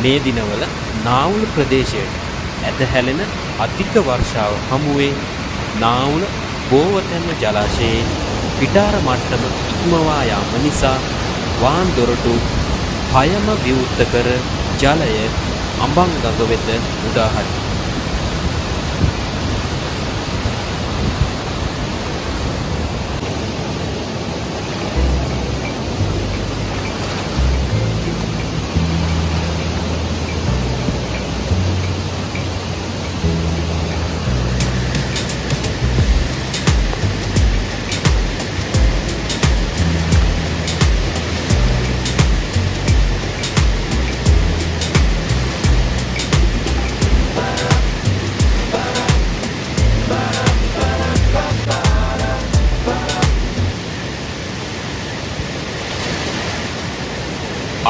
මේ දිනවල නාවුල ප්‍රදේශයට ඇදහැලෙන අධික වර්ෂාව හමුවේ නාවුල බෝවතැන්න ජලාශයේ පිටාර මට්ටම ඉක්මවා යාම නිසා වාන් දොරටු 6ම විවෘත කර ජලය අඹංගඟ වෙත උඩා හරියි.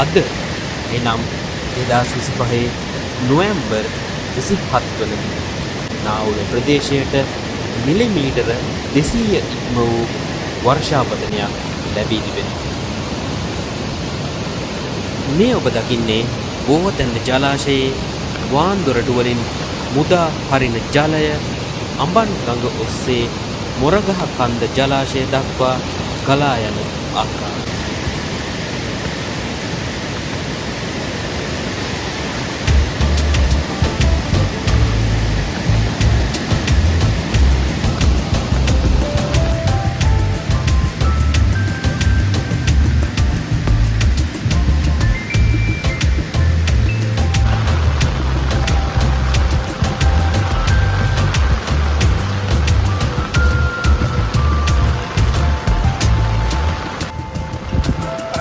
අද එනම් 2025 නොවැම්බර් 27 වන දින නාවුල ප්‍රදේශයට මිලිමීටර 200 ඉක්ම වූ වර්ෂාපතනයක් ලැබී තිබෙනවා. මේ ඔබ දකින්නේ බෝවතැන්න ජලාශයේ වාන් දොරටු වලින් මුදා හරින ජලය අඹන් ගඟ ඔස්සේ මොරගහ කන්ද ජලාශය දක්වා ගලා යන ආකාරය.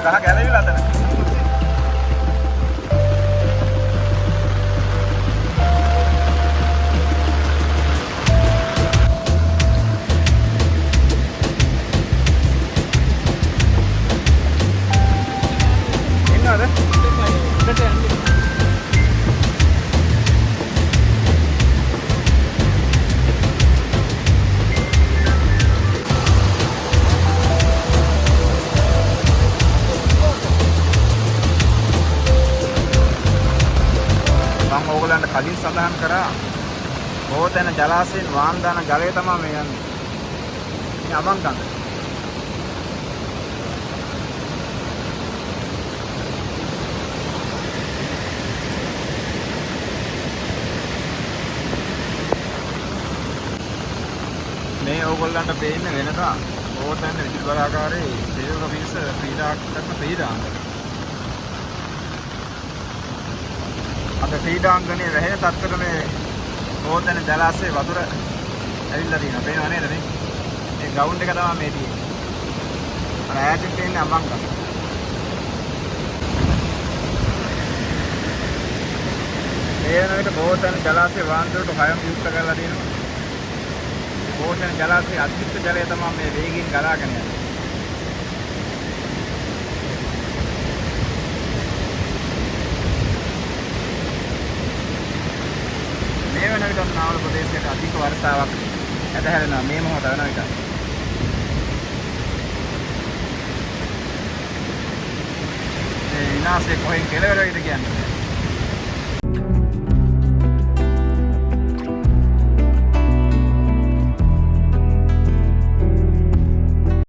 ගහ ගැලවිලා අතන. එන්නවද? උඩට යන්න. මම ඕගලන්ට කලින් සඳහන් කරා බෝවතැන්න ජලාශයෙන් වාන් දාන ජලය තමයි මේ යන්නේ. මේ අඹංගඟ. මේ ඕගොල්ලන්ට පේන්නේ වෙනදා බෝවතැන්න විදුලි බලාගාරයේ සේවක පිරිස ක්‍රීඩා කරන ක්‍රීඩාංගණය. අද ක්‍රීඩාංගණයේ වැහෙන තත්ත්වයට මේ බෝවතැන්න ජලාශයේ වතුර ඇවිල්ලා තියෙනවා. පේනව නේද මේ? මේ ග්‍රවුන්ඩ් එක තමයි මේ තියෙන්නේ. අර ඈතින් තියෙන්නේ අඹංගඟ. මේ වෙන විට බෝවතැන්න ජලාශයේ වාන් දොරටු 6ම විවෘත කරලා තියෙනවා. බෝවතැන්න ජලාශයේ අධිෂ්ඨ ජලය තමයි මේ වේගයෙන් ගලාගෙන යන්නේ. මේ වෙන විට නාවුල ප්‍රදේශයට අධික වර්ෂාවක් ඇදහැරෙනවා මේ මොහොත වෙන විට. ඒ විනාශය කොහෙන් කෙලවර වෙයිද කියන්නේ.